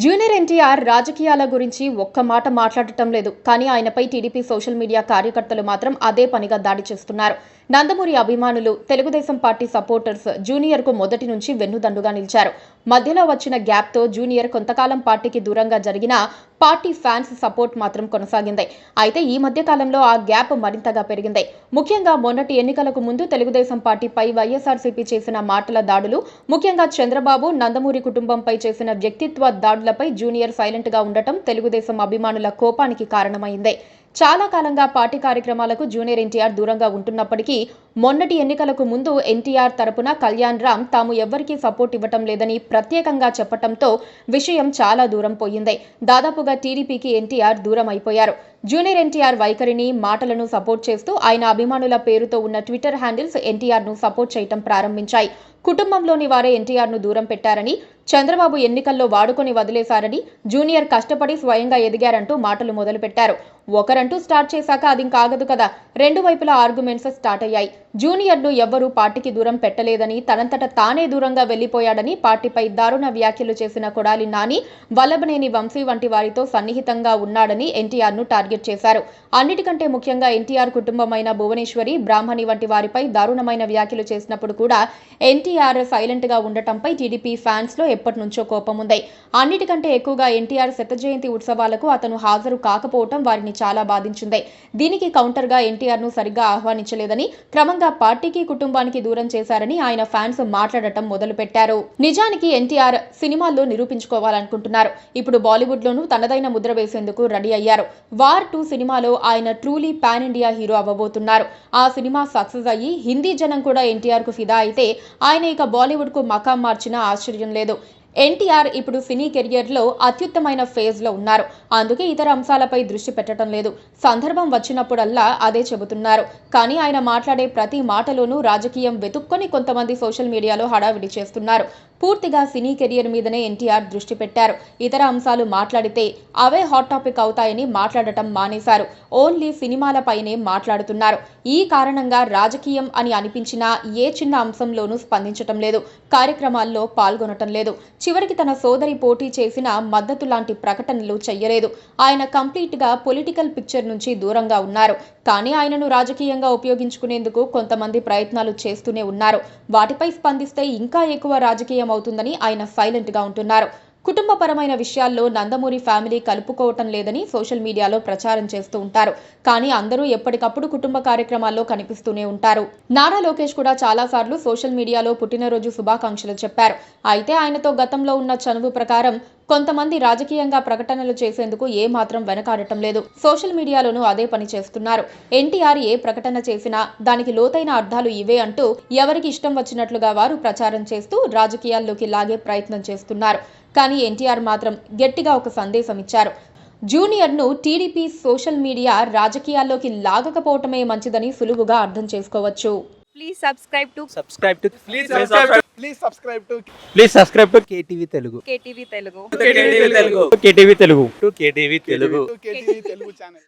Junior NTR రాజకీయాల గురించి ఒక్క మాట మాట్లాడటం లేదు. కానీ ఆయనపై టీడీపీ సోషల్ మీడియా కార్యకర్తలు మాత్రం అదే పనిగా దాడి చేస్తున్నారు. నందమూరి అభిమానులు, తెలుగుదేశం పార్టీ సపోర్టర్స్ జూనియర్ కు మొదటి నుంచి వెన్నుదండుగా నిలిచారు. మధ్యలో వచ్చిన గ్యాప్ తో జూనియర్ కొంతకాలం పార్టీకి దూరంగా జరిగిన పార్టీ ఫ్యాన్స్ సపోర్ట్ మాత్రం కొనసాగింది. అయితే ఈ మధ్య కాలంలో ఆ గ్యాప్ మరింతగా పెరిగింది. ముఖ్యంగా మొన్నటి ఎన్నికలకు ముందు తెలుగుదేశం పార్టీపై వైఎస్ఆర్సీపీ చేసిన మాటల దాడులు, ముఖ్యంగా చంద్రబాబు, నందమూరి కుటుంబంపై చేసిన వ్యక్తిత్వ దాడులపై జూనియర్ సైలెంట్ గా ఉండటం తెలుగుదేశం అభిమానుల కోపానికి కారణమైంది. చాలా కాలంగా పార్టీ కార్యక్రమాలకు జూనియర్ ఎన్టీఆర్ దూరంగా ఉంటున్నప్పటికీ మొన్నటి ఎన్నికలకు ముందు ఎన్టీఆర్ తరపున కళ్యాణ్ రామ్ తాము ఎవ్వరికీ సపోర్ట్ ఇవ్వటం లేదని ప్రత్యేకంగా చెప్పడంతో విషయం చాలా దూరం పోయింది. దాదాపుగా టీడీపీకి ఎన్టీఆర్ దూరం అయిపోయారు. జూనియర్ ఎన్టీఆర్ వైఖరిని, మాటలను సపోర్ట్ చేస్తూ ఆయన అభిమానుల పేరుతో ఉన్న ట్విట్టర్ హ్యాండిల్స్ ఎన్టీఆర్ ను సపోర్ట్ చేయటం ప్రారంభించాయి. కుటుంబంలోని వారే ఎన్టీఆర్ ను దూరం పెట్టారని, చంద్రబాబు ఎన్నికల్లో వాడుకొని వదిలేశారని, జూనియర్ కష్టపడి స్వయంగా ఎదిగారంటూ మాటలు మొదలుపెట్టారు. ఒకరంటూ స్టార్ట్ చేశాక అది కాగదు కదా, రెండు వైపులా ఆర్గ్యుమెంట్స్ స్టార్ట్ అయ్యాయి. జూనియర్ ను ఎవ్వరూ పార్టీకి దూరం పెట్టలేదని, తనంతట తానే దూరంగా వెళ్లిపోయాడని పార్టీపై దారుణ వ్యాఖ్యలు చేసిన కొడాలి నాని, వల్లభనేని వంశీ వంటి వారితో సన్నిహితంగా ఉన్నాడని ఎన్టీఆర్ ను టార్గెట్ చేశారు. అన్నిటికంటే ముఖ్యంగా ఎన్టీఆర్ కుటుంబమైన భువనేశ్వరి, బ్రాహ్మణి వంటి వారిపై దారుణమైన వ్యాఖ్యలు చేసినప్పుడు కూడా ఎన్టీఆర్ సైలెంట్ గా ఉండటంపై టీడీపీ ఫ్యాన్స్ లో ఎప్పటి నుంచో కోపం ఉంది. అన్నిటికంటే ఎక్కువగా ఎన్టీఆర్ శత జయంతి ఉత్సవాలకు అతను హాజరు కాకపోవటం వారిని చాలా బాధించింది. దీనికి కౌంటర్ గా ఎన్టీఆర్ ను సరిగ్గా ఆహ్వానించలేదని, క్రమంగా పార్టీకి, కుటుంబానికి దూరం చేశారని ఆయన ఫ్యాన్స్ మాట్లాడటం మొదలుపెట్టారు. నిజానికి ఎన్టీఆర్ సినిమాల్లో నిరూపించుకోవాలనుకుంటున్నారు. ఇప్పుడు బాలీవుడ్ లోనూ తనదైన ముద్ర వేసేందుకు రెడీ అయ్యారు. వార్ 2 సినిమాలో ఆయన ట్రూలీ పాన్ ఇండియా హీరో అవ్వబోతున్నారు. ఆ సినిమా సక్సెస్ అయ్యి హిందీ జనం కూడా ఎన్టీఆర్ కు ఫిదా అయితే ఆయన ఇక బాలీవుడ్ కు మకాం మార్చినా ఆశ్చర్యం లేదు. ఎన్టీఆర్ ఇప్పుడు సినీ కెరియర్ లో అత్యుత్తమైన ఫేజ్ లో ఉన్నారు. అందుకే ఇతర అంశాలపై దృష్టి పెట్టడం లేదు. సందర్భం వచ్చినప్పుడల్లా అదే చెబుతున్నారు. కానీ ఆయన మాట్లాడే ప్రతి మాటలోనూ రాజకీయం వెతుక్కొని కొంతమంది సోషల్ మీడియాలో హడావిడి చేస్తున్నారు. పూర్తిగా సినీ కెరియర్ మీదనే ఎన్టీఆర్ దృష్టి పెట్టారు. ఇతర అంశాలు మాట్లాడితే అవే హాట్ టాపిక్ అవుతాయని మాట్లాడటం మానేశారు. ఓన్లీ సినిమాలపైనే మాట్లాడుతున్నారు. ఈ కారణంగా రాజకీయం అని అనిపించినా ఏ చిన్న అంశంలోనూ స్పందించటం లేదు. కార్యక్రమాల్లో పాల్గొనటం లేదు. చివరికి తన సోదరి పోటీ చేసిన మద్దతు లాంటి ప్రకటనలు చెయ్యలేదు. ఆయన కంప్లీట్ గా పొలిటికల్ పిక్చర్ నుంచి దూరంగా ఉన్నారు. కానీ ఆయనను రాజకీయంగా ఉపయోగించుకునేందుకు కొంతమంది ప్రయత్నాలు చేస్తూనే ఉన్నారు. వాటిపై స్పందిస్తే ఇంకా ఎక్కువ రాజకీయం అవుతుందని ఆయన సైలెంట్ గా ఉంటున్నారు. కుటుంబపరమైన విషయాల్లో నందమూరి ఫ్యామిలీ కలుపుకోవటం లేదని సోషల్ మీడియాలో ప్రచారం చేస్తూ ఉంటారు. కానీ అందరూ ఎప్పటికప్పుడు కుటుంబ కార్యక్రమాల్లో కనిపిస్తూనే ఉంటారు. నారా లోకేష్ కూడా చాలాసార్లు సోషల్ మీడియాలో పుట్టినరోజు శుభాకాంక్షలు చెప్పారు. అయితే ఆయనతో గతంలో ఉన్న చనువు ప్రకారం కొంతమంది రాజకీయంగా ప్రకటనలు చేసేందుకు ఏమాత్రం వెనకాడటం లేదు. సోషల్ మీడియాలోనూ అదే పని చేస్తున్నారు. ఎన్టీఆర్ ఏ ప్రకటన చేసినా దానికి లోతైన అర్థాలు ఇవే అంటూ ఎవరికి ఇష్టం వచ్చినట్లుగా వారు ప్రచారం చేస్తూ రాజకీయాల్లోకి లాగే ప్రయత్నం చేస్తున్నారు. కానీ ఎన్టీఆర్ మాత్రం గట్టిగా ఒక సందేశం ఇచ్చారు. జూనియర్ ను టీడీపీ సోషల్ మీడియా రాజకీయాల్లోకి లాగకపోవటమే మంచిదని సులువుగా అర్థం చేసుకోవచ్చు. Please subscribe to KTV Telugu. KTV Telugu. KTV Telugu. KTV Telugu. KTV Telugu channel.